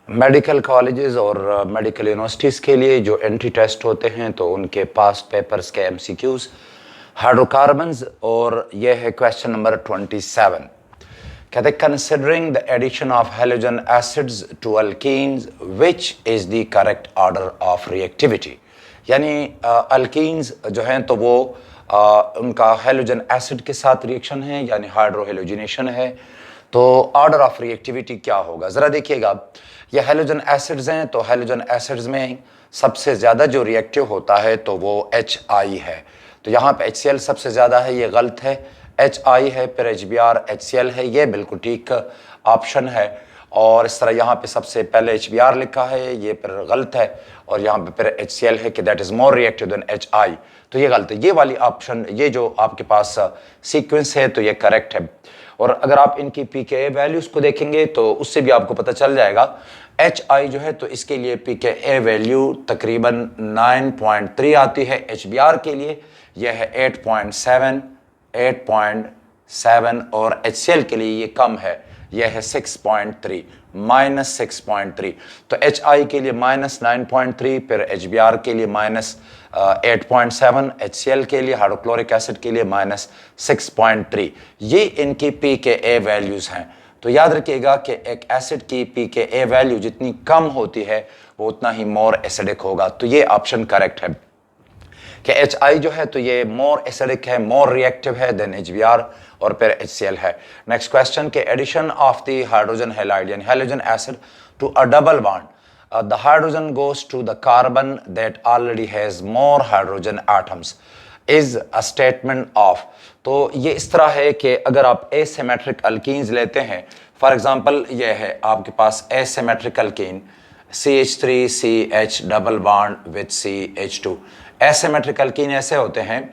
Medical colleges और medical universities के लिए जो एंट्री टेस्ट होते हैं तो उनके पास पेपर्स के एमसीक्यूज हाइड्रोकार्बन्स और ये है क्वेश्चन नंबर 27। कहते considering the addition of halogen acids to alkenes which is the correct order of reactivity. यानी अल्कीन्स जो हैं तो वो उनका हैलोजन एसिड के साथ रिएक्शन है यानी हाइड्रोहेलोजिनेशन है, तो ऑर्डर ऑफ रिएक्टिविटी क्या होगा ज़रा देखिएगा। ये हैलोजन एसिड्स हैं तो हैलोजन एसिड्स में सबसे ज़्यादा जो रिएक्टिव होता है तो वो HI है, तो यहाँ पे HCl सबसे ज़्यादा है, ये गलत है। HI है, फिर HBr HCl है, ये बिल्कुल ठीक ऑप्शन है। और इस तरह यहाँ पे सबसे पहले HBr लिखा है, ये फिर गलत है, और यहाँ पे फिर HCl है कि that is more reactive then HI, तो ये गलत है। ये वाली ऑप्शन, ये जो आपके पास सीक्वेंस है तो ये करेक्ट है। और अगर आप इनकी pKa वैल्यूज़ को देखेंगे तो उससे भी आपको पता चल जाएगा। HI जो है तो इसके लिए pKa वैल्यू तकरीबन 9.3 आती है, HBr के लिए यह है 8.7 और HCl के लिए ये कम है, यह है 6.3 -6.3। तो HI के लिए -9.3, फिर HBr के लिए -8.7, HCl के लिए हाइड्रोक्लोरिक एसिड के लिए -6.3। ये इनकी pKa वैल्यूज़ हैं। तो याद रखिएगा कि एक एसिड की pKa वैल्यू जितनी कम होती है वो उतना ही मोर एसिडिक होगा, तो ये ऑप्शन करेक्ट है कि HI जो है तो ये मोर एसिडिक है, मोर रिएक्टिव है देन HBr और फिर HCl है। नेक्स्ट क्वेश्चन के addition of the hydrogen halide यानी halogen acid to a double bond, the hydrogen goes to the carbon that already has more hydrogen atoms is a statement of। तो ये इस तरह है कि अगर आप asymmetric alkenes लेते हैं, फॉर एग्जांपल ये है आपके पास asymmetric alkene CH3CH double bond with CH2। asymmetric alkene ऐसे होते हैं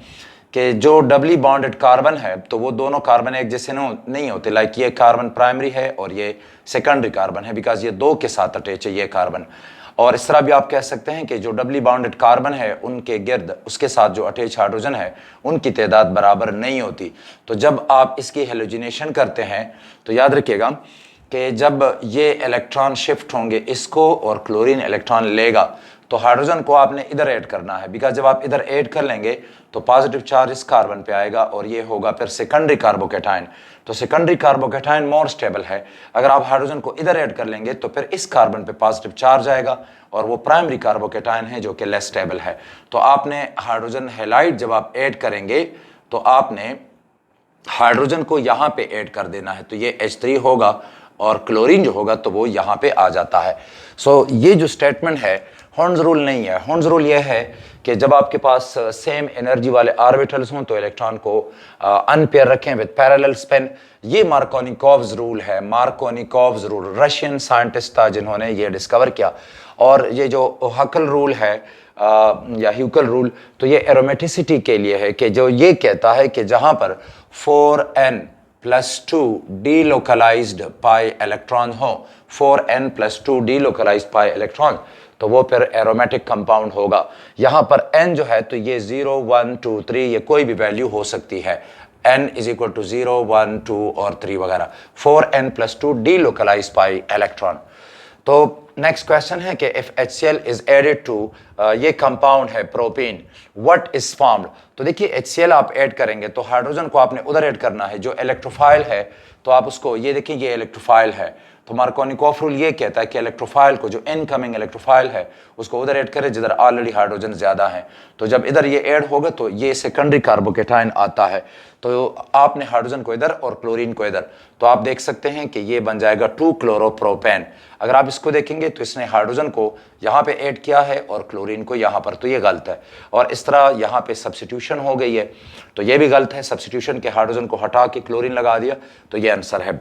कि जो डबली बॉन्डेड कार्बन है तो वो दोनों कार्बन एक जैसे नहीं होते, लाइक ये कार्बन प्राइमरी है और ये सेकेंडरी कार्बन है, बिकॉज ये दो के साथ अटैच है ये कार्बन। और इस तरह भी आप कह सकते हैं कि जो डबली बॉन्डेड कार्बन है उनके गिर्द उसके साथ जो अटैच हाइड्रोजन है उनकी तादाद बराबर नहीं होती। तो जब आप इसकी हेलोजिनेशन करते हैं तो याद रखिएगा कि जब ये इलेक्ट्रॉन शिफ्ट होंगे इसको और क्लोरीन इलेक्ट्रॉन लेगा तो हाइड्रोजन को आपने इधर ऐड करना है, बिकॉज जब आप इधर ऐड कर लेंगे तो पॉजिटिव चार्ज इस कार्बन पे आएगा और ये होगा फिर सेकेंडरी कार्बोकेटाइन। तो सेकेंडरी कार्बोकेटाइन मोर स्टेबल है, अगर आप हाइड्रोजन को इधर ऐड कर लेंगे तो फिर इस कार्बन पे पॉजिटिव चार्ज आएगा और वो प्राइमरी कार्बोकेटाइन है जो कि लेस स्टेबल है। तो आपने हाइड्रोजन हैलाइड जब आप ऐड करेंगे तो आपने हाइड्रोजन को यहाँ पे ऐड कर देना है, तो ये H3 होगा और क्लोरीन जो होगा तो वो यहाँ पे आ जाता है। सो ये जो स्टेटमेंट है हॉर्न्स रूल नहीं है। हॉर्न्स रूल ये है कि जब आपके पास सेम एनर्जी वाले ऑर्बिटल्स हों तो इलेक्ट्रॉन को अनपेयर रखें विद पैरेलल स्पिन। ये मार्कोनिकोव्स रूल है, मार्कोनिकोव्स रूल रशियन साइंटिस्ट था जिन्होंने ये डिस्कवर किया। और ये जो हकल रूल है या ह्यूकल रूल, तो ये एरोमेटिसिटी के लिए है कि जो ये कहता है कि जहाँ पर 4n+2 डीलोकलाइज्ड पाई इलेक्ट्रॉन हो, 4n+2 डीलोकलाइज्ड पाई इलेक्ट्रॉन, तो वो फिर एरोमेटिक कंपाउंड होगा। यहाँ पर n जो है तो ये 0 1 2 3 ये कोई भी वैल्यू हो सकती है, n = 0 1 2 और 3 वगैरह। 4n+2 delocalised pi electron. तो नेक्स्ट क्वेश्चन है कि if HCl is added to, ये कंपाउंड है प्रोपेन, व्हाट इज फॉर्म्ड। तो देखिए HCl आप ऐड करेंगे तो हाइड्रोजन को आपने उधर ऐड करना है, जो इलेक्ट्रोफाइल है तो आप उसको, ये देखिए ये इलेक्ट्रोफाइल है, तो मार्कोनिकोव रूल ये कहता है कि इलेक्ट्रोफाइल को, जो इनकमिंग इलेक्ट्रोफाइल है उसको उधर ऐड करें जिधर ऑलरेडी हाइड्रोजन ज़्यादा है। तो जब इधर ये ऐड होगा तो ये सेकेंडरी कार्बोकेटाइन आता है, तो आपने हाइड्रोजन को इधर और क्लोरीन को इधर, तो आप देख सकते हैं कि ये बन जाएगा 2-क्लोरोप्रोपेन। अगर आप इसको देखेंगे तो इसने हाइड्रोजन को यहाँ पे ऐड किया है और क्लोरीन को यहाँ पर, तो ये गलत है। और इस तरह यहाँ पे सब्स्टिट्यूशन हो गई है तो ये भी गलत है, सब्स्टिट्यूशन के हाइड्रोजन को हटा के क्लोरीन लगा दिया, तो ये आंसर है।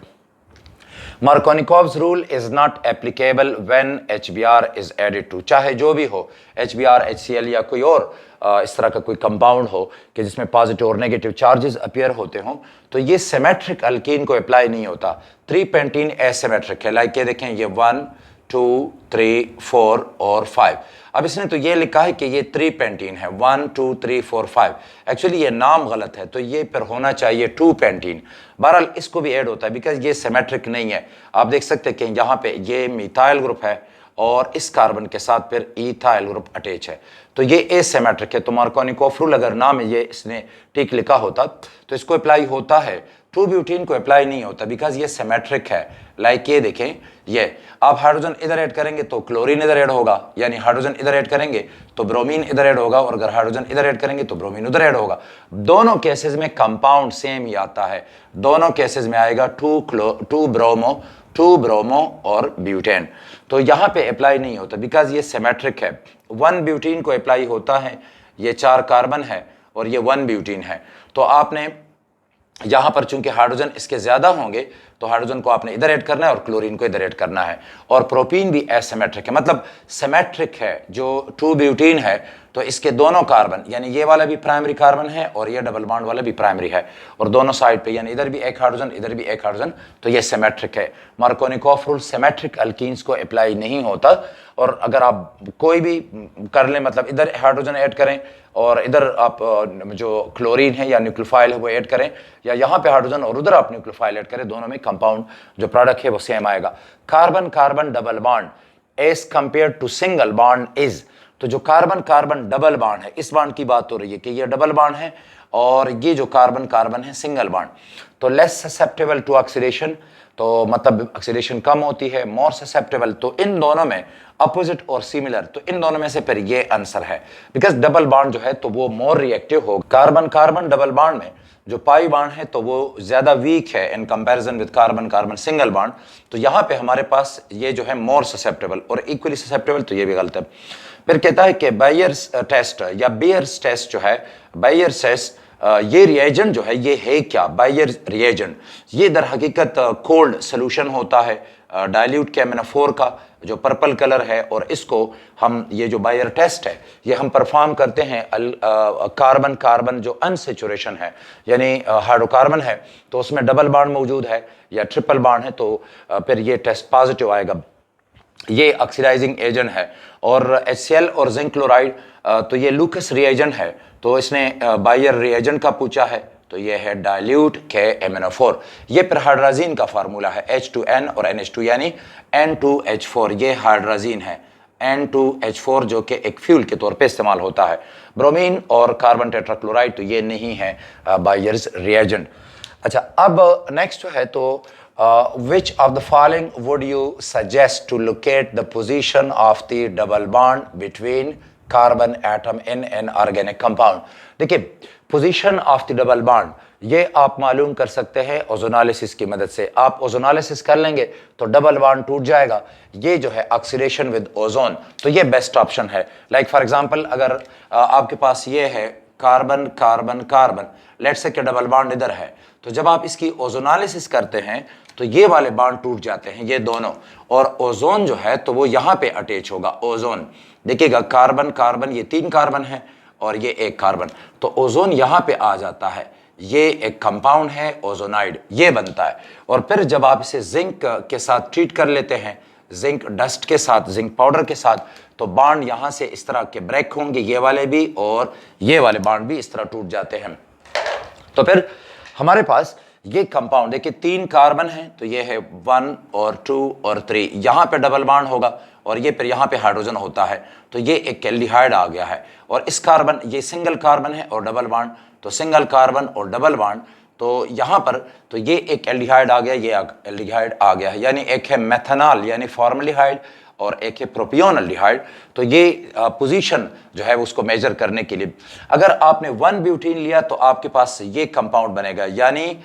Markovnikov's rule is not applicable when HBr is added to, चाहे जो भी हो HBr HCl या कोई और इस तरह का कोई कंपाउंड हो कि जिसमें पॉजिटिव और नेगेटिव चार्जेस अपीयर होते हों, तो ये सिमेट्रिक अल्कीन को अप्लाई नहीं होता। 3 पेंटीन एसिमेट्रिक है, लाइक ये देखें ये 1 2, 3, 4 और 5। अब इसने तो ये लिखा है कि ये 3 पेंटीन है, 1, 2, 3, 4, 5। एक्चुअली ये नाम गलत है, तो ये फिर होना चाहिए 2 पेंटीन। बहरहाल इसको भी ऐड होता है बिकॉज ये सिमेट्रिक नहीं है। आप देख सकते हैं कि यहाँ पे ये मिथाइल ग्रुप है और इस कार्बन के साथ फिर इथाइल ग्रुप अटैच है, तो ये एसिमेट्रिक है। तो मार्कोनिकोफ रूल अगर नाम ये इसने ठीक लिखा होता तो इसको अप्लाई होता है, 2 ब्यूटीन को अप्लाई नहीं होता बिकॉज ये सिमेट्रिक है। लाइक ये देखें, ये आप हाइड्रोजन इधर ऐड करेंगे तो क्लोरीन इधर ऐड होगा, यानी हाइड्रोजन इधर ऐड करेंगे तो ब्रोमीन इधर ऐड होगा, और अगर हाइड्रोजन इधर ऐड करेंगे तो ब्रोमीन उधर ऐड होगा। दोनों केसेस में कंपाउंड सेम ही आता है, दोनों केसेस में आएगा 2 ब्रोमो और ब्यूटेन। तो यहाँ पे अप्लाई नहीं होता बिकॉज ये सिमेट्रिक है। 1 ब्यूटीन को अप्लाई होता है, ये 4 कार्बन है और ये 1 ब्यूटीन है। तो आपने यहां पर चूंकि हाइड्रोजन इसके ज्यादा होंगे तो हाइड्रोजन को आपने इधर ऐड करना है और क्लोरीन को इधर ऐड करना है। और प्रोपीन भी एसिमेट्रिक है, मतलब सिमेट्रिक है। जो 2 ब्यूटीन है तो इसके दोनों कार्बन, यानी ये वाला भी प्राइमरी कार्बन है और ये डबल बॉन्ड वाला भी प्राइमरी है, और दोनों साइड पे यानी इधर भी एक हाइड्रोजन इधर भी एक हाइड्रोजन, तो ये सिमेट्रिक है। मार्कोनिकोफ रूल सिमेट्रिक अल्कीन्स को अप्लाई नहीं होता। और अगर आप कोई भी कर लें, मतलब इधर हाइड्रोजन ऐड करें और इधर आप जो क्लोरीन है या न्यूक्लियोफाइल है वो ऐड करें, या यहाँ पे हाइड्रोजन और उधर आप न्यूक्लियोफाइल ऐड करें, दोनों में कंपाउंड जो प्रोडक्ट है वो सेम आएगा। Carbon carbon double bond as compare to single bond is, तो जो कार्बन कार्बन डबल बॉन्ड है, इस बॉन्ड की बात हो रही है कि ये डबल बॉन्ड है और ये जो कार्बन कार्बन है सिंगल बॉन्ड, तो लेस ससेप्टेबल टू ऑक्सीडेशन, तो मतलब ऑक्सीडेशन कम होती है। मोर ससेप्टेबल, तो इन दोनों में अपोजिट और सिमिलर, तो इन दोनों में से फिर ये आंसर है बिकॉज डबल बॉन्ड जो है तो वो मोर रिएक्टिव होगा। कार्बन कार्बन डबल बॉन्ड में जो पाई बॉन्ड है तो वो ज्यादा वीक है in comparison with carbon carbon single bond, तो यहाँ पे हमारे पास ये जो है मोर ससेप्टेबल और इक्वली ससेप्टेबल, तो ये भी गलत है। फिर कहता है कि बायर्स टेस्ट या बेयर्स टेस्ट जो है, बायर्स टेस्ट ये रिएजेंट जो है ये है क्या? बायर रिएजेंट ये दर हकीकत कोल्ड सोल्यूशन होता है डाइल्यूट KMnO4 का जो पर्पल कलर है, और इसको हम ये जो बायर टेस्ट है ये हम परफॉर्म करते हैं कार्बन कार्बन जो अनसेचुरेशन है, यानी हाइड्रोकार्बन है तो उसमें डबल बॉन्ड मौजूद है या ट्रिपल बॉन्ड है, तो फिर ये टेस्ट पॉजिटिव आएगा। ये ऑक्सीडाइजिंग एजेंट है। और HCl और जिंक क्लोराइड तो ये लूकस रिएजेंट है, तो इसने बायर रिएजेंट का पूछा है, तो ये है डाइल्यूट KMnO4। ये फिर हाइड्राजीन का फार्मूला है H2N और NH2 यानी N2H4, ये हाइड्राजीन है N2H4 जो कि एक फ्यूल के तौर पे इस्तेमाल होता है। ब्रोमीन और कार्बन टेट्राक्लोराइड तो ये नहीं है बायर्स रिएजेंट। अच्छा, अब नेक्स्ट जो है तो which of the following would you suggest to locate the position of the double bond between carbon atom in an organic compound? देखिए, position of the double bond ये आप मालूम कर सकते हैं ओजोनालिसिस की मदद से। आप ओजोनालिसिस कर लेंगे तो डबल बॉन्ड टूट जाएगा। ये जो है ऑक्सीडेशन विद ओजोन, तो ये बेस्ट ऑप्शन है। लाइक फॉर एग्जांपल अगर आपके पास ये है carbon carbon carbon, let's say कि डबल बॉन्ड इधर है, तो जब आप इसकी ओजोनालिसिस करते हैं तो ये वाले बॉन्ड टूट जाते हैं, ये दोनों, और ओजोन जो है तो वो यहाँ पे अटैच होगा। ओजोन देखिएगा, कार्बन कार्बन ये 3 कार्बन है और ये 1 कार्बन, तो ओजोन यहाँ पे आ जाता है। ये एक कंपाउंड है ओजोनाइड, ये बनता है। और फिर जब आप इसे जिंक के साथ ट्रीट कर लेते हैं, जिंक डस्ट के साथ, जिंक पाउडर के साथ, तो बॉन्ड यहाँ से इस तरह के ब्रेक होंगे, ये वाले भी और ये वाले बॉन्ड भी इस तरह टूट जाते हैं। तो फिर हमारे पास ये कंपाउंड है कि 3 कार्बन है, तो ये है 1 और 2 और 3, यहाँ पे डबल बॉन्ड होगा और ये फिर यहाँ पे हाइड्रोजन होता है, तो ये एक एल्डिहाइड आ गया है। और इस कार्बन, ये सिंगल कार्बन है और डबल बॉन्ड, तो सिंगल कार्बन और डबल बॉन्ड, तो यहाँ पर तो ये एक एल्डिहाइड आ गया, ये एल्डिहाइड आ गया है, यानी एक है मेथनॉल यानी फॉर्मल्डिहाइड और एक है प्रोपियोनल्डिहाइड। तो ये पोजीशन जो है उसको मेजर करने के लिए अगर आपने 1 ब्यूटीन लिया तो आपके पास ये कंपाउंड बनेगा, यानी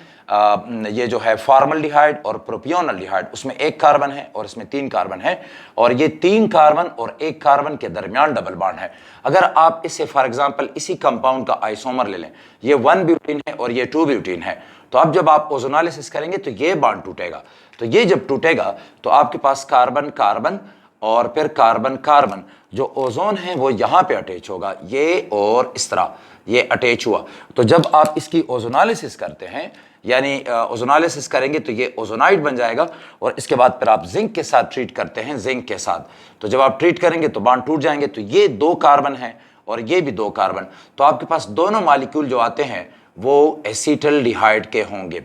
ये जो है फॉर्मल्डिहाइड और प्रोपियोनल्डिहाइड, उसमें 1 कार्बन है और इसमें 3 कार्बन है, और ये 3 कार्बन और 1 कार्बन के दरमियान डबल बॉन्ड है। अगर आप इसे फॉर एग्जांपल इसी कंपाउंड का आइसोमर ले लें, ये 1 ब्यूटीन है और ये 2 ब्यूटीन है, तो अब जब आप ओजोनालिसिस करेंगे तो ये बॉन्ड टूटेगा। तो ये जब टूटेगा तो आपके पास कार्बन कार्बन और फिर कार्बन कार्बन, जो ओजोन है वो यहाँ पे अटैच होगा, ये और इस तरह ये अटैच हुआ। तो जब आप इसकी ओजोनालिसिस करते हैं, यानी ओजोनालिसिस करेंगे तो ये ओजोनाइड बन जाएगा, और इसके बाद फिर आप जिंक के साथ ट्रीट करते हैं, जिंक के साथ। तो जब आप ट्रीट करेंगे तो बॉन्ड टूट जाएंगे, तो ये 2 कार्बन है और ये भी 2 कार्बन, तो आपके पास दोनों मॉलिक्यूल जो आते हैं वो एसीटल्डिहाइड के होंगे।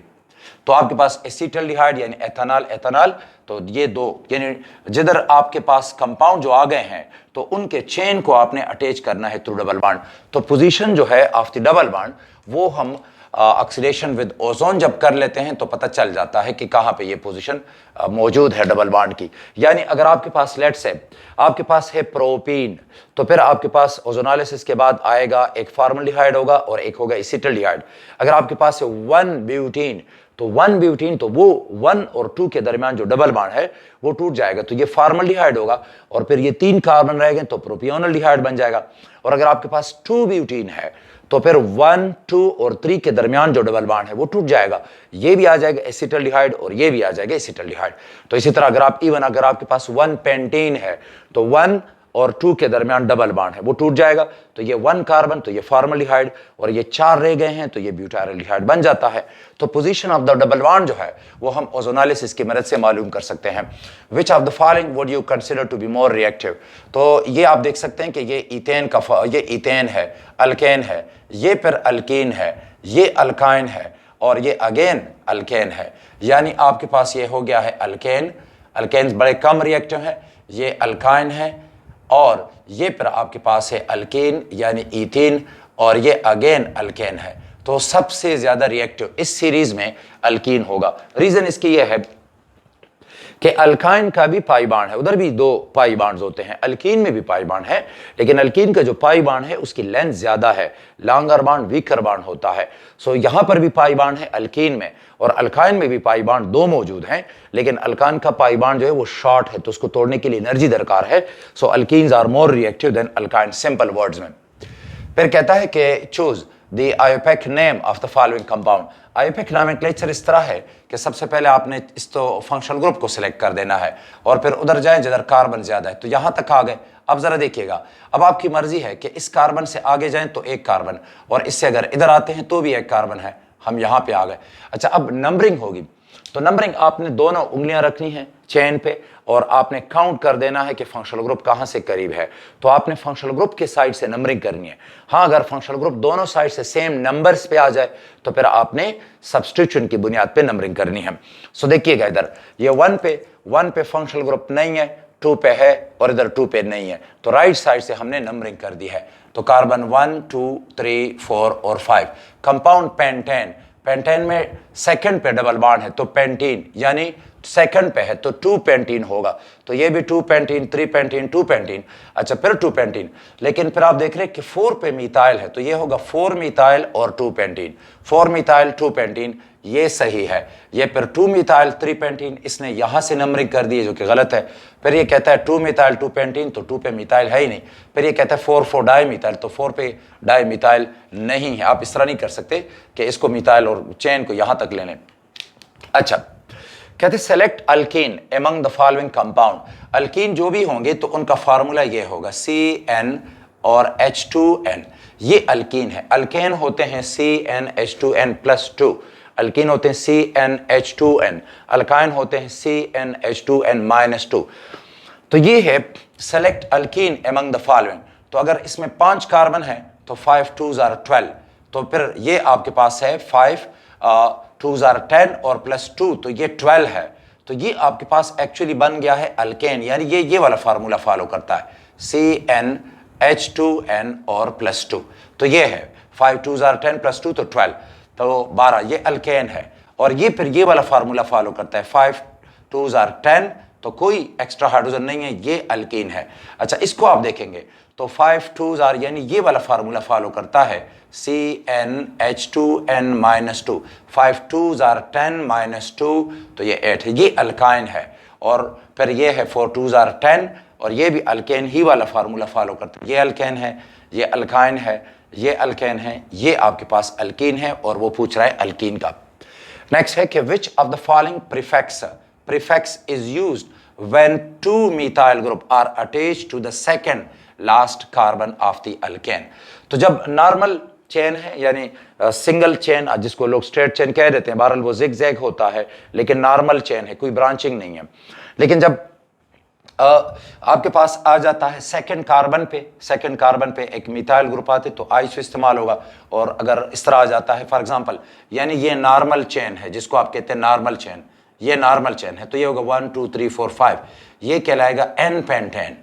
तो आपके पास एसीटल्डिहाइड यानी एथेनॉल, एथेनॉल, तो ये 2 यानी जिधर आपके पास कंपाउंड जो आ गए हैं तो उनके चेन को आपने अटैच करना है थ्रू डबल बॉन्ड। तो पोजीशन जो है ऑफ द डबल बॉन्ड वो हम ऑक्सीडेशन विद ओजोन जब कर लेते हैं तो पता चल जाता है कि कहाँ पे ये पोजीशन मौजूद है डबल बॉन्ड की। यानी अगर आपके पास लेट्स है आपके पास है प्रोपीन, तो फिर आपके पास ओजोनालिसिस के बाद आएगा एक फॉर्मल्डिहाइड होगा और एक होगा एसीटल्डिहाइड। अगर आपके पास है 1 ब्यूटीन, तो 1 ब्यूटीन, तो वो 1 और 2 के दरमियान जो डबल बॉन्ड है वो टूट जाएगा, तो ये फॉर्मल्डिहाइड होगा, और फिर ये 3 कार्बन रहेंगे तो प्रोपियोनल्डिहाइड बन जाएगा। और अगर आपके पास 2 ब्यूटीन है तो फिर 1, 2 और 3 के दरमियान जो डबल बॉन्ड है वो टूट जाएगा, ये भी आ जाएगा एसीटल्डिहाइड और ये भी आ जाएगा एसीटल्डिहाइड। तो इसी तरह अगर आपके पास 1 पेंटीन है तो 1 और 2 के दरमियान डबल बॉन्ड है वो टूट जाएगा, तो ये 1 कार्बन, तो ये फॉर्मल्डिहाइड, और ये 4 रह गए हैं तो ये ब्यूटाइलडिहाइड बन जाता है। तो position of the double bond जो है वो हम ओजोनालिसिस की मदद से मालूम कर सकते हैं। Which of the following would you consider to be more reactive? तो ये आप देख सकते हैं कि ये इथेन है, अल्केन है, ये फिर अल्कीन है, ये अल्काइन है, और ये अगेन अल्केन है। यानी आपके पास ये हो गया है अल्केन, अल्केन्स बड़े कम रिएक्टिव हैं, ये अल्काइन है, और ये फिर आपके पास है अल्कीन यानी ईथीन, और ये अगेन अल्केन है। तो सबसे ज्यादा रिएक्टिव इस सीरीज में अल्कीन होगा। रीजन इसकी ये है कि अल्काइन का भी पाई बांड है, उधर भी 2 पाई बांड्स होते हैं, अल्कीन में भी पाई बांड है, लेकिन अल्कीन का जो पाई बांड है उसकी लेंथ ज्यादा है, लॉन्गर बांड वीकर बांड होता है। सो यहां पर भी पाई बांड है अल्कीन में, और अल्काइन में भी पाई बांड 2 मौजूद हैं, लेकिन अल्काइन का पाई बांड जो है वो शॉर्ट है, तो उसको तोड़ने के लिए एनर्जी दरकार है। So alkenes are more reactive than alkyne, simple words में। फिर कहता है कि choose the IUPAC name of the following compound. IUPAC nomenclature इस तरह है कि सबसे पहले आपने इस तो फंक्शनल ग्रुप को सिलेक्ट कर देना है, और फिर उधर जाएं जिधर कार्बन ज्यादा है, तो यहां तक आ गए। अब जरा देखिएगा, अब आपकी मर्जी है कि इस कार्बन से आगे जाएं तो 1 कार्बन, और इससे अगर इधर आते हैं तो भी 1 कार्बन है, हम यहां पे आ गए। अच्छा, अब नंबरिंग होगी, तो नंबरिंग आपने दोनों उंगलियां रखनी है चेन पे, और आपने काउंट कर देना है कि फंक्शनल ग्रुप कहां से करीब है, तो आपने फंक्शनल ग्रुप के साइड से नंबरिंग करनी है। हाँ, अगर फंक्शनल ग्रुप दोनों साइड से सेम नंबर्स पे आ जाए तो फिर आपने सब्स्टिट्यूशन की बुनियाद पे नंबरिंग करनी है। सो देखिएगा, इधर ये 1 पे फंक्शनल ग्रुप नहीं है, 2 पे है, और इधर 2 पे नहीं है, तो राइट साइड से हमने नंबरिंग कर दी है। तो कार्बन 1, 2, 3, 4 और 5। कंपाउंड पेंटेन, पेंटेन में सेकंड पे डबल बॉन्ड है, तो पेंटीन यानी सेकंड पे है तो 2 पेंटीन होगा, तो ये भी 2 पेंटीन, 3 पेंटीन, 2 पेंटीन। अच्छा, फिर 2 पेंटीन, लेकिन फिर आप देख रहे हैं कि 4 पे मिथाइल है, तो ये होगा 4 मिथाइल और 2 पेंटीन, 4 मिथाइल 2 पेंटीन, ये सही है। ये फिर 2 मिथाइल 3 पेंटीन, इसने यहां से नंबरिंग कर दी है जो कि गलत है। फिर ये कहता है 2 मिथाइल 2 पेंटीन, तो 2 पे मिथाइल है ही नहीं। फिर ये कहता है 4 डाई मिथाइल, तो 4 पे डाई मिथाइल नहीं है। आप इस तरह नहीं कर सकते कि इसको मिथाइल और चेन को यहां तक ले लें। अच्छा, कहते select alkyne among the following compound. Alkyne जो भी होंगे तो उनका फार्मूला ये होगा CN और H2N, ये अल्कीन है। अल्केन होते हैं CnH2n+2, अल्कीन होते हैं CnH2n, अल्काइन होते हैं CnH2n-2। तो ये है select alkyne among the following. तो अगर इसमें 5 कार्बन है तो 5 2s are 12, तो फिर ये आपके पास है 5 2s are 10 और +2, तो ये 12 है। तो ये आपके पास एक्चुअली बन गया है अल्केन, यानी ये वाला फार्मूला फॉलो करता है, CnH2n और +2। तो ये है 5 2s are 10 +2 तो 12, तो 12, ये अल्केन है। और ये फिर ये वाला फार्मूला फॉलो करता है, 5 2s are 10, तो कोई एक्स्ट्रा हाइड्रोजन नहीं है, ये अल्कीन है। अच्छा, इसको आप देखेंगे तो 5 2s are यानी ये वाला फार्मूला फॉलो करता है, CnH2n-2, 5 2s are 10-2, तो ये 8 है, ये अल्काइन है। और फिर ये है 4 2s are 10, और ये भी अल्केन ही वाला फार्मूला फॉलो करता है, ये अल्केन है, ये अल्काइन है, ये अल्केन है, ये आपके पास अल्कीन है, और वो पूछ रहा है अल्कीन का। नेक्स्ट है कि which of the following prefix is used when 2 methyl group are attached to the second last carbon of the alkane. तो जब नॉर्मल चेन है, यानी सिंगल चेन, जिसको लोग स्ट्रेट चेन कह देते हैं, बहरहाल वो जिग जैग होता है लेकिन नॉर्मल चेन है, कोई ब्रांचिंग नहीं है। लेकिन जब आपके पास आ जाता है सेकंड कार्बन पे एक मिथाइल ग्रुप आते तो आइसो इस्तेमाल होगा। और अगर इस तरह आ जाता है फॉर एग्जांपल, यानी ये नॉर्मल चेन है जिसको आप कहते हैं नॉर्मल चेन, ये नॉर्मल चेन है तो ये होगा 1 2 3 4 5, ये कहलाएगा एन पेंटेन।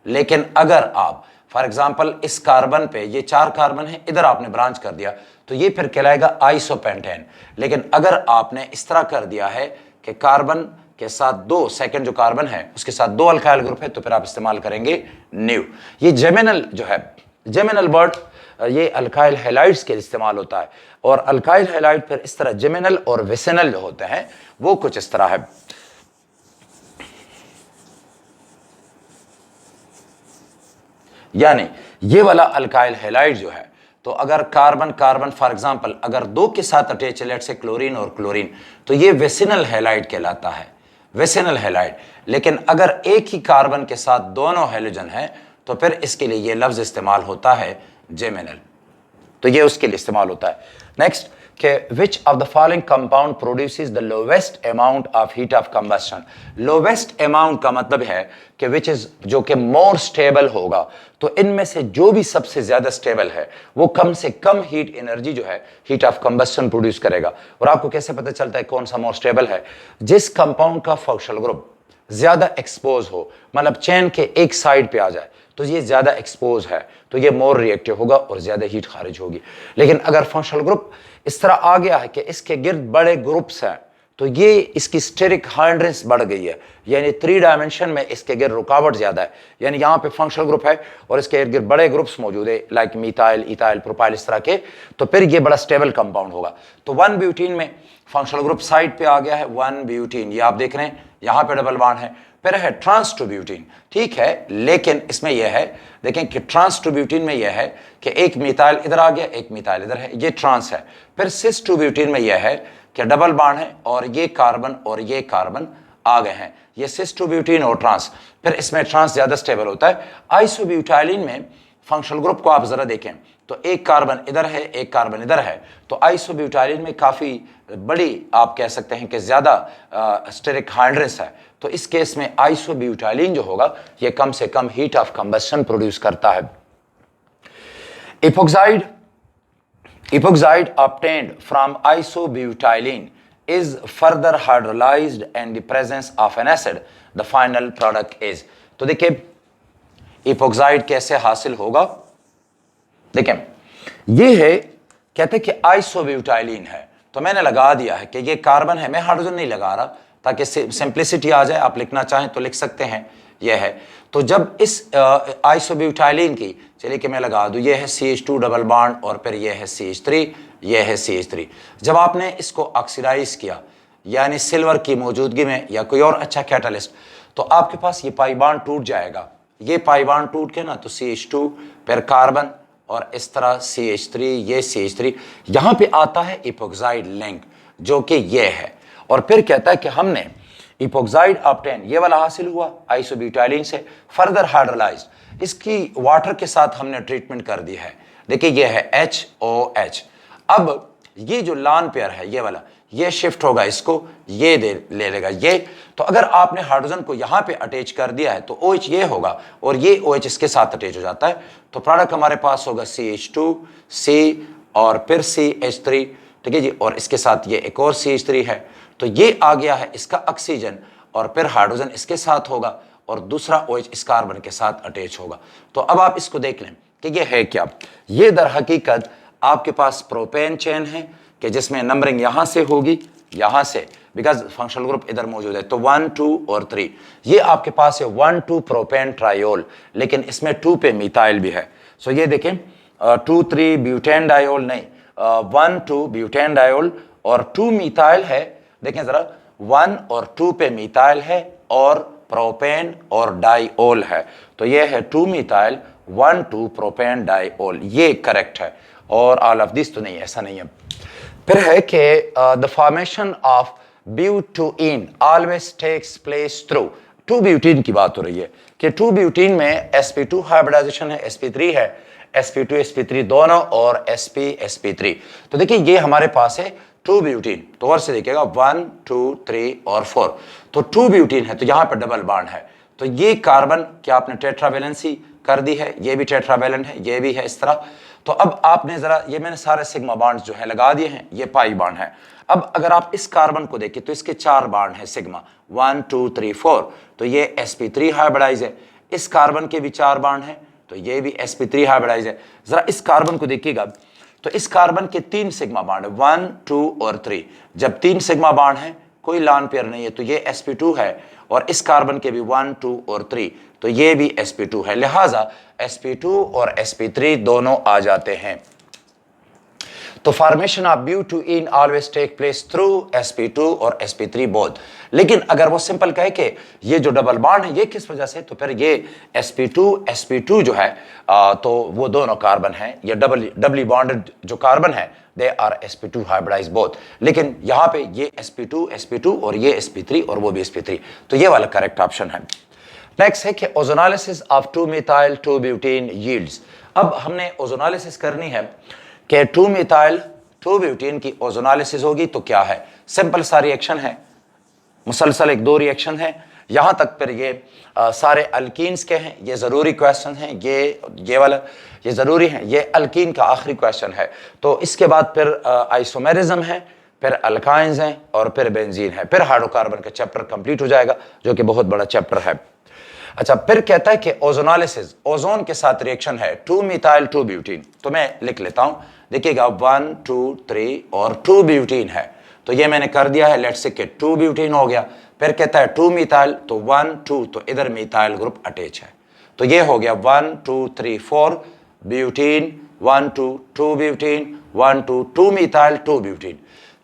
लेकिन अगर आप फॉर एग्जांपल इस कार्बन पे, ये 4 कार्बन है, इधर आपने ब्रांच कर दिया तो ये फिर कहलाएगा आइसोपेंटेन। लेकिन अगर आपने इस तरह कर दिया है कि कार्बन के साथ 2 सेकंड जो कार्बन है उसके साथ 2 अल्काइल ग्रुप है तो फिर आप इस्तेमाल करेंगे न्यू। ये जेमिनल जो है, जेमिनल वर्ड ये अल्काइल हैलाइड्स के लिए इस्तेमाल होता है। और अल्काइल हैलाइड फिर इस तरह जेमिनल और विसिनल जो होते हैं वो कुछ इस तरह है। यानी ये वाला अल्काइल हैलाइड जो है, तो अगर कार्बन फॉर एग्जांपल अगर 2 के साथ अटैच है, लेट्स से क्लोरीन और क्लोरीन, तो ये विसिनल हैलाइड कहलाता है, विसिनल हैलाइड। लेकिन अगर एक ही कार्बन के साथ दोनों हैलोजन है तो फिर इसके लिए ये लफ्ज इस्तेमाल होता है जेमिनल, तो ये उसके लिए इस्तेमाल होता है। नेक्स्ट के विच of the following compound produces the lowest amount of heat of combustion. Lowest amount का मतलब है कि विच इज, जो कि मोर स्टेबल होगा, तो इनमें से जो भी सबसे ज्यादा स्टेबल है वो कम से कम हीट एनर्जी जो है हीट ऑफ कंबस्शन प्रोड्यूस करेगा। और आपको कैसे पता चलता है कौन सा मोर स्टेबल है? जिस कंपाउंड का फंक्शनल ग्रुप ज्यादा एक्सपोज हो, मतलब चेन के एक साइड पे आ जाए तो ये ज्यादा एक्सपोज है तो ये मोर रिएक्टिव होगा और ज्यादा हीट खारिज होगी। लेकिन अगर फंक्शनल ग्रुप इस तरह आ गया है कि इसके गिर्द बड़े ग्रुप्स हैं तो ये इसकी स्टेरिक हाइंड्रेंस बढ़ गई है, यानी 3 डायमेंशन में इसके गिर्द रुकावट ज्यादा है। यानी यहाँ पे फंक्शनल ग्रुप है और इसके इर्द गिर्द बड़े ग्रुप्स मौजूद है, लाइक मिथाइल, इथाइल, प्रोपाइल, इस तरह के, तो फिर ये बड़ा स्टेबल कंपाउंड होगा। तो 1 ब्यूटीन में फंक्शनल ग्रुप साइड पे आ गया है 1 ब्यूटीन, ये आप देख रहे हैं यहाँ पे डबल बॉन्ड है। फिर है ट्रांस टू ब्यूटीन, ठीक है, लेकिन इसमें यह है, देखें कि ट्रांस टू ब्यूटीन में यह है कि एक मिथाइल इधर आ गया, एक मिथाइल इधर है, ये ट्रांस है। फिर सिस टू ब्यूटीन में यह है कि डबल बॉन्ड है और ये कार्बन आ गए हैं, ये सिस टू ब्यूटीन और ट्रांस। फिर इसमें ट्रांस ज्यादा स्टेबल होता है। आइसोब्यूटाइलिन में फंक्शनल ग्रुप को आप जरा देखें तो एक कार्बन इधर है, एक कार्बन इधर है, तो आइसोब्यूटाइलिन में काफी बड़ी, आप कह सकते हैं कि ज्यादा स्टेरिक हाइंड्रेंस है। तो इस केस में आइसोब्यूटाइलिन जो होगा ये कम से कम हीट ऑफ कंबस्शन प्रोड्यूस करता है। Epoxide obtained from isobutylene is further hydrolyzed in the presence of an acid. The final product is, तो देखिए epoxide कैसे हासिल होगा, देखें ये है, कहते हैं कि आइसोब्यूटाइलिन है तो मैंने लगा दिया है कि ये कार्बन है, मैं हाइड्रोजन नहीं लगा रहा ताकि सिंप्लिसिटी आ जाए, आप लिखना चाहें तो लिख सकते हैं, यह है। तो जब इस आइसोब्यूटाइलिन की, चलिए कि मैं लगा दूं, ये है CH2 डबल बॉन्ड और फिर ये है CH3, ये है CH3। जब आपने इसको ऑक्सीडाइज किया यानी सिल्वर की मौजूदगी में या कोई और अच्छा कैटालिस्ट, तो आपके पास ये पाई बॉन्ड टूट जाएगा, ये पाई बॉन्ड टूट के ना तो CH2 फिर कार्बन और इस तरह CH3, ये CH3, यहां पे आता है इपोक्साइड लिंक जो कि ये है। और फिर कहता है कि हमने इपोक्साइड ऑब्टेन, ये वाला हासिल हुआ आइसोब्यूटाइलिन से, फर्दर हाइड्रोलाइज्ड, इसकी वाटर के साथ हमने ट्रीटमेंट कर दी है। देखिए ये है HOH। अब ये जो लॉन पेयर है ये वाला, ये शिफ्ट होगा, इसको ये ले लेगा ये। तो अगर आपने हाइड्रोजन को यहां पे अटैच कर दिया है तो OH ये होगा और ये OH इसके साथ अटैच हो जाता है, तो प्रोडक्ट हमारे पास होगा CH2, C और फिर CH3, ठीक है जी, और इसके साथ ये एक और CH3 है, तो ये आ गया है इसका ऑक्सीजन और फिर हाइड्रोजन इसके साथ होगा और दूसरा OH इस कार्बन के साथ अटैच होगा। तो अब आप इसको देख लें कि ये है क्या, ये दर हकीकत आपके पास प्रोपेन चेन है कि जिसमें नंबरिंग यहां से होगी, यहां से, बिकॉज फंक्शनल ग्रुप इधर मौजूद है, तो 1 2 और 3, ये आपके पास है 1 2 प्रोपेन ट्रायोल, लेकिन इसमें 2 पे मिथाइल भी है। सो ये देखें 2 3 ब्यूटेन डायोल नहीं, 1 2 ब्यूटेन डायोल और 2 मिथाइल है। देखें जरा 1 और 2 पे मिथाइल है और प्रोपेन और डाइओल है, तो ये है 2 मिथाइल 1 2 प्रोपेन डाइओल, ये करेक्ट है। और ऑल ऑफ दिस तो नहीं, ऐसा नहीं है। फिर है कि the formation of butene always takes place through 2 butene की बात हो रही है कि 2 ब्यूटीन में sp2 हाइब्रिडाइजेशन है, sp3 है, sp2 sp3 दोनों और sp sp3। तो देखिए ये हमारे पास है 2 ब्यूटीन। तो गौर से देखिएगा 1 2 3 और 4, तो 2 ब्यूटीन है, तो यहां पर डबल बॉन्ड है। तो ये कार्बन क्या आपने टेट्रावेलेंसी कर दी है, ये भी टेट्रावेलेंट है, ये भी है इस तरह। तो अब आपने जरा, ये मैंने सारे सिग्मा बॉन्ड्स जो है लगा दिए हैं, ये पाई बॉन्ड है। अब अगर आप इस कार्बन को देखें तो इसके 4 बॉन्ड है सिग्मा 1 2 3 4, तो ये sp3 हाइब्रिडाइज है। इस कार्बन के भी 4 बॉन्ड है, तो ये भी sp3 हाइब्रिडाइज है। जरा इस कार्बन को देखिएगा, तो इस कार्बन के 3 सिग्मा बॉन्ड है 1 2 और 3। जब 3 सिग्मा बॉन्ड है, कोई लॉन पेयर नहीं है, तो ये sp2 है। और इस कार्बन के भी 1 2 और 3, तो ये भी sp2 है। लिहाजा sp2 और sp3 दोनों आ जाते हैं। तो formation of butane always take place through sp2 और sp3 बोथ। लेकिन अगर वो सिंपल कहे कि ये जो डबल बॉन्ड है ये किस वजह से, तो फिर ये sp2 जो है तो वो दोनों कार्बन हैं, ये डबली बॉन्डेड जो कार्बन है they are sp2 hybridise both. लेकिन यहाँ पे ये sp2 और ये sp3 और वो भी sp3, तो ये वाला करेक्ट ऑप्शन है। नेक्स्ट है कि ozonolysis of 2 methyl 2 butane yields. अब हमने ओजोनालिसिस करनी है कि 2 मिथाइल 2 ब्यूटेन की ओजोनालिसिस होगी तो क्या है। सिंपल सा रिएक्शन है, मुसलसल 1-2 रिएक्शन है यहां तक। फिर ये सारे अल्कीन्स के हैं, ये जरूरी क्वेश्चन हैं, ये वाला ये जरूरी है, ये अल्कीन का आखिरी क्वेश्चन है। तो इसके बाद फिर आइसोमेरिज्म है, फिर अल्काइंस हैं और फिर बेंजीन है, फिर हाइड्रोकार्बन का चैप्टर कंप्लीट हो जाएगा जो कि बहुत बड़ा चैप्टर है। अच्छा, फिर कहता है कि ओजोनालिसिस, ओजोन के साथ रिएक्शन है 2 मिथाइल 2 ब्यूटीन। तो मैं लिख लेता हूं, देखिएगा 1 2 3 और 2 ब्यूटीन है, तो ये मैंने कर दिया है। लेट्स से कि 2 ब्यूटीन हो गया। फिर कहता है 2 मिथाइल, तो 1 2, तो इधर मिथाइल ग्रुप अटैच है, तो ये हो गया 1 2 3 4 butene 1 2 2 butene 1 2 2 methyl 2 butene.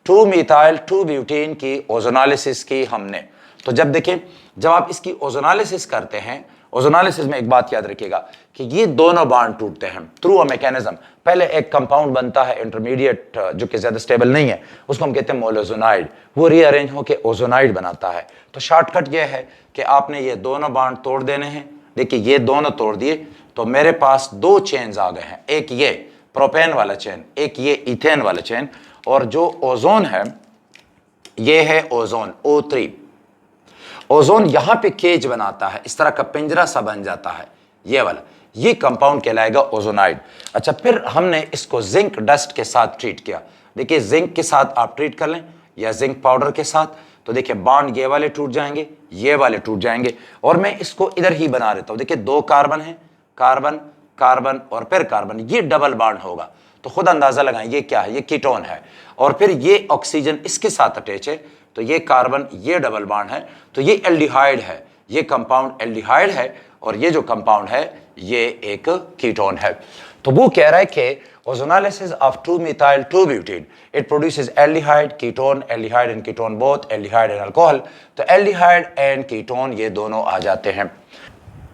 2 methyl 2 butene की ओजोनालिसिस की हमने। तो जब देखें, जब आप इसकी ओजोनालिसिस करते हैं, ओजोनालिसिस में एक बात याद रखिएगा कि ये दोनों बॉन्ड टूटते हैं थ्रू अ मैकेनिज्म। पहले एक कंपाउंड बनता है इंटरमीडिएट जो कि ज्यादा स्टेबल नहीं है, उसको हम कहते हैं मोलोजोनाइड, वो रीअरेंज होकर ओजोनाइड बनाता है। तो शॉर्टकट ये है कि आपने ये दोनों बॉन्ड तोड़ देने हैं। देखिए ये दोनों तोड़ दिए तो मेरे पास 2 चेन्स आ गए हैं, एक ये प्रोपेन वाला चेन, एक ये इथेन वाला चेन। और जो ओजोन है ये है ओजोन O3। ओजोन यहां पे केज बनाता है, इस तरह का पिंजरा सा बन जाता है, ये वाला, ये कंपाउंड कहलाएगा ओजोनाइड। अच्छा, फिर हमने इसको जिंक डस्ट के साथ ट्रीट किया। देखिए जिंक के साथ आप ट्रीट कर लें या जिंक पाउडर के साथ, तो देखिए बॉन्ड ये वाले टूट जाएंगे, ये वाले टूट जाएंगे। और मैं इसको इधर ही बना देता हूं, देखिए 2 कार्बन है, कार्बन कार्बन और फिर कार्बन, ये डबल बॉन्ड होगा। तो खुद अंदाजा लगाएं ये क्या है, ये कीटोन है। और फिर ये ऑक्सीजन इसके साथ अटैच है, तो ये कार्बन, ये डबल बॉन्ड है, तो ये एल्डिहाइड है, ये कंपाउंड एल्डिहाइड है। और ये जो कंपाउंड है ये एक कीटोन है। तो वो कह रहा है कि ozonolysis of 2 methyl 2 butene it produces aldehyde ketone, aldehyde and ketone both, aldehyde and alcohol. तो एल्डिहाइड एंड कीटोन ये दोनों आ जाते हैं।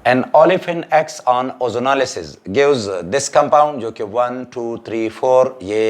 An olefin acts on ozonolysis gives this compound जो कि 1 2 3 4 ये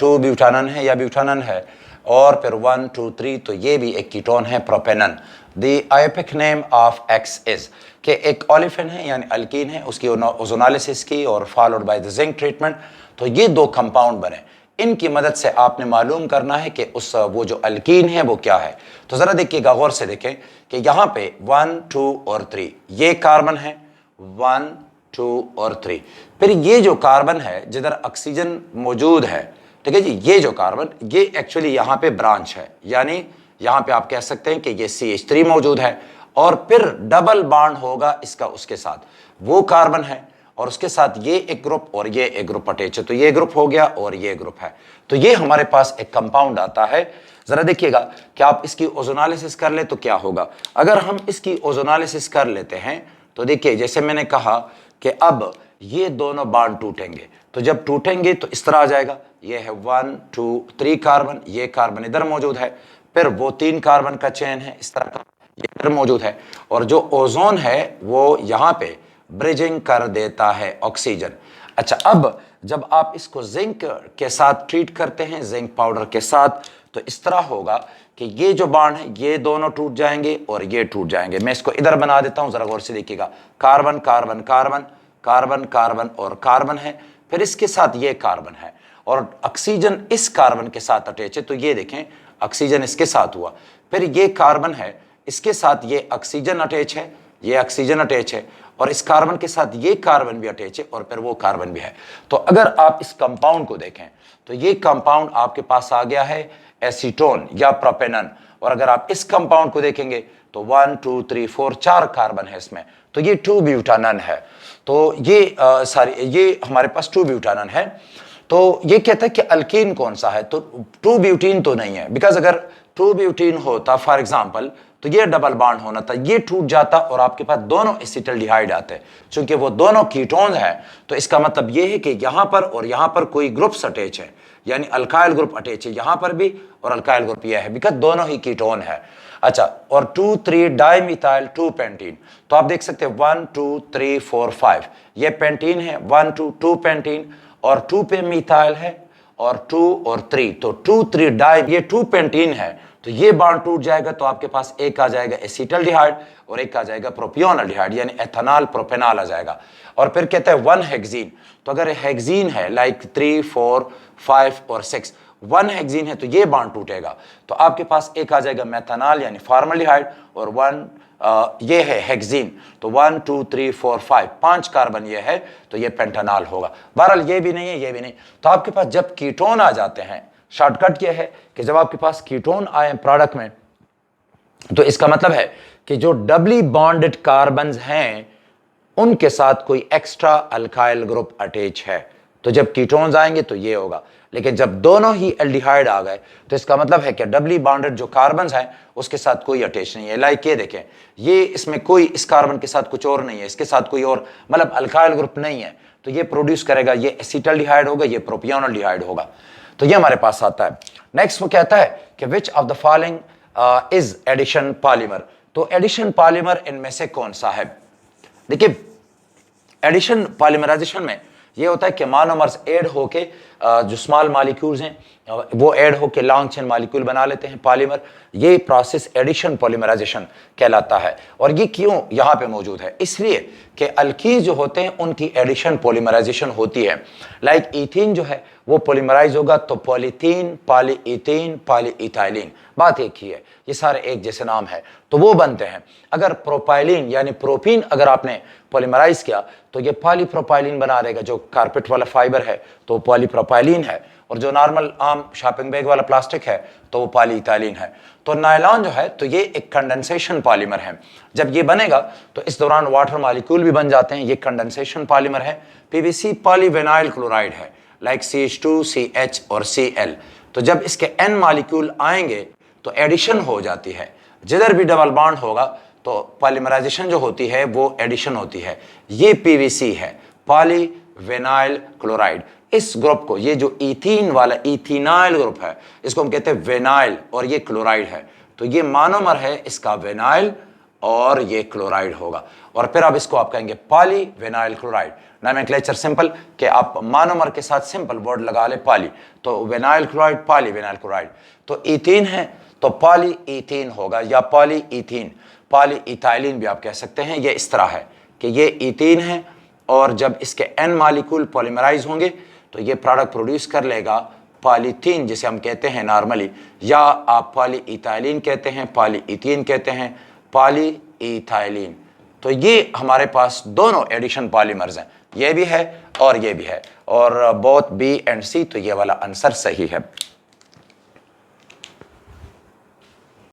2 ब्यूटानन है या ब्यूटानन है, और फिर 1 2 3 तो ये भी एक कीटोन है प्रोपेनन। The iopic name of X is कि एक ओलिफिन है यानी अल्कीन है, उसकी ओजोनालिसिस की और followed by the zinc treatment, तो ये 2 कंपाउंड बने। इनकी मदद से आपने मालूम करना है कि उस वो जो अल्कीन है वो क्या है। तो जरा देखिएगा, गौर से देखें कि यहाँ पे 1 2 और 3 ये कार्बन है, 1 2 और 3। फिर ये जो कार्बन है जिधर ऑक्सीजन मौजूद है, ठीक है जी, ये जो कार्बन ये एक्चुअली यहाँ पे ब्रांच है, यानी यहाँ पे आप कह सकते हैं कि ये CH3 मौजूद है। और फिर डबल बॉन्ड होगा इसका उसके साथ, वो कार्बन है और उसके साथ ये एक ग्रुप और ये एक ग्रुप अटैच है, तो ये ग्रुप हो गया और ये ग्रुप है। तो ये हमारे पास एक कंपाउंड आता है। जरा देखिएगा कि आप इसकी ओजोनालिसिस कर ले तो क्या होगा। अगर हम इसकी ओजोनालिसिस कर लेते हैं तो देखिए, जैसे मैंने कहा कि अब ये दोनों बॉन्ड टूटेंगे, तो जब टूटेंगे तो इस तरह आ जाएगा, ये है 1 2 3 कार्बन, ये कार्बन इधर मौजूद है, फिर वो 3 कार्बन का चेन है इस तरह का, ये इधर मौजूद है, और जो ओजोन है वो यहाँ पे ब्रिजिंग कर देता है ऑक्सीजन। अच्छा, अब जब आप इसको जिंक के साथ ट्रीट करते हैं, जिंक पाउडर के साथ, तो इस तरह होगा कि ये जो बॉन्ड है ये दोनों टूट जाएंगे और ये टूट जाएंगे। मैं इसको इधर बना देता हूं, जरा गौर से देखिएगा, carbon carbon carbon carbon carbon और कार्बन है, फिर इसके साथ ये कार्बन है और ऑक्सीजन इस कार्बन के साथ अटैच है। तो ये देखें ऑक्सीजन इसके साथ हुआ, फिर ये कार्बन है इसके साथ ये ऑक्सीजन अटैच है, ये ऑक्सीजन अटैच है और इस कार्बन के साथ ये कार्बन भी अटैच है और फिर वो कार्बन भी है। तो अगर आप इस कंपाउंड को देखें तो ये कंपाउंड आपके पास आ गया है एसीटोन या प्रोपेनॉन। और अगर आप इस कंपाउंड को देखेंगे तो 1 2 3 4 4 कार्बन है इसमें, तो ये 2 ब्यूटानॉन है। तो ये ये हमारे पास 2 ब्यूटानॉन है। तो ये कहता है कि अल्कीन कौन सा है, तो 2 ब्यूटीन तो नहीं है, बिकॉज अगर 2 ब्यूटीन होता फॉर एग्जांपल तो ये डबल बॉन्ड होना था, ये टूट जाता और आपके पास दोनों एसिटल्डिहाइड आते। चूंकि वो दोनों कीटोन्स हैं तो इसका मतलब ये है कि यहां पर और यहां पर कोई ग्रुप्स अटैच है, यानी अल्काइल ग्रुप अटैच है यहां पर भी और अल्काइल ग्रुप यह है, बिकॉज दोनों ही कीटोन है। अच्छा, और 2 3 डाइमिथाइल 2 पेंटीन, तो आप देख सकते हैं 1 2 3 4 5 ये पेंटीन है, 1 2 2 पेंटीन और 2 पे मिथाइल है और 2 और 3, तो 2 3 डाई ये 2 पेंटीन है। तो ये बॉन्ड टूट जाएगा तो आपके पास एक आ जाएगा एसिटल्डिहाइड और एक आ जाएगा प्रोपियोनल्डिहाइड, यानी एथेनॉल प्रोपेनॉल आ जाएगा। और फिर कहता है 1 हेक्सीन, तो अगर हेक्सीन है लाइक 3 4 5 और 6, 1 हेक्सीन है तो ये बॉन्ड टूटेगा तो आपके पास एक आ जाएगा मेथनॉल यानी फॉर्मल्डिहाइड और 1 ये है हेक्सीन, तो 1 2 3 4 5 5 कार्बन ये है तो ये पेंटानॉल होगा। बहरहाल ये भी नहीं है, ये भी नहीं। तो आपके पास जब कीटोन आ जाते हैं, शॉर्टकट ये है कि जब आपके पास कीटोन आए प्रोडक्ट में तो इसका मतलब है कि जो डबली बॉन्डेड कार्बन्स हैं उनके साथ कोई एक्स्ट्रा अल्काइल ग्रुप अटैच है। तो जब कीटोन्स आएंगे तो ये होगा, लेकिन जब दोनों ही एल्डिहाइड आ गए तो इसका मतलब है कि डबली बॉन्डेड जो कार्बन्स हैं उसके साथ कोई अटैच नहीं है। लाइक ये देखें, ये इसमें कोई इस कार्बन के साथ कुछ और नहीं है, इसके साथ कोई और मतलब अल्काइल ग्रुप नहीं है, तो ये प्रोड्यूस करेगा ये एसिटल्डिहाइड होगा, ये प्रोपियोनल्डिहाइड होगा। तो ये हमारे पास आता है। नेक्स्ट वो कहता है कि which of the following is addition polymer, तो एडिशन पॉलीमर इनमें से कौन सा है। देखिए एडिशन पॉलीमराइजेशन में ये होता है कि मोनोमर्स ऐड होके जो स्मॉल मॉलिक्यूल्स हैं वो ऐड होके लॉन्ग चेन मॉलिक्यूल बना लेते हैं पॉलीमर। ये प्रोसेस एडिशन पॉलीमराइजेशन कहलाता है। और ये क्यों यहाँ पे मौजूद है, इसलिए कि अल्कीन जो होते हैं उनकी एडिशन पॉलीमराइजेशन होती है। लाइक इथीन जो है वो पॉलीमराइज होगा तो पॉलीथीन, पॉलीइथीन, पॉलीइथाइलिन, बात एक ही है, ये सारे एक जैसे नाम है तो वो बनते हैं। अगर प्रोपाइलिन यानी प्रोपीन अगर आपने पॉलीमराइज किया तो ये पॉलीप्रोपाइलिन बना देगा, जो कारपेट वाला फाइबर है तो पॉलीप्रोपाइलिन है, और जो नॉर्मल आम शॉपिंग बैग वाला प्लास्टिक है तो वो पॉलीइथाइलिन है। तो नायलॉन जो है तो ये एक कंडेंसेशन पॉलीमर है। जब ये बनेगा तो इस दौरान वाटर मॉलिक्यूल भी बन जाते हैं, ये कंडेंसेशन पॉलीमर है। पीवीसी पॉलीविनाइल क्लोराइड है लाइक CH2, CH और Cl। तो जब इसके N मॉलिक्यूल आएंगे तो एडिशन हो जाती है, जिधर भी डबल बॉन्ड होगा तो पॉलीमराइजेशन जो होती है वो एडिशन होती है। ये पीवीसी है, पॉलीविनाइल क्लोराइड। इस ग्रुप को, ये जो इथीन वाला इथेनॉल ग्रुप है, इसको हम कहते हैं विनाइल और ये क्लोराइड है, तो ये मोनोमर है इसका विनाइल और ये क्लोराइड होगा। और फिर अब इसको आप कहेंगे पॉलीविनाइल क्लोराइड। नोमेनक्लेचर सिंपल कि आप मोनोमर के साथ सिंपल वर्ड लगा ले पॉली, तो विनाइल क्लोराइड, पॉलीविनाइल क्लोराइड। तो इथीन है तो पॉलीइथीन होगा या पॉलीइथीन, पॉलीइथाइलिन भी आप कह सकते हैं। ये इस तरह है कि ये इथीन है और जब इसके N मॉलिक्यूल पॉलीमराइज होंगे तो ये प्रोडक्ट प्रोड्यूस कर लेगा पॉलीथीन, जिसे हम कहते हैं नॉर्मली, या आप पॉलीइथाइलिन कहते हैं, पॉलीइथीन कहते हैं, पॉलीइथाइलिन। तो ये हमारे पास दोनों एडिशन पॉलीमर्स हैं, ये भी है और ये भी है, और बोथ B एंड C, तो ये वाला आंसर सही है।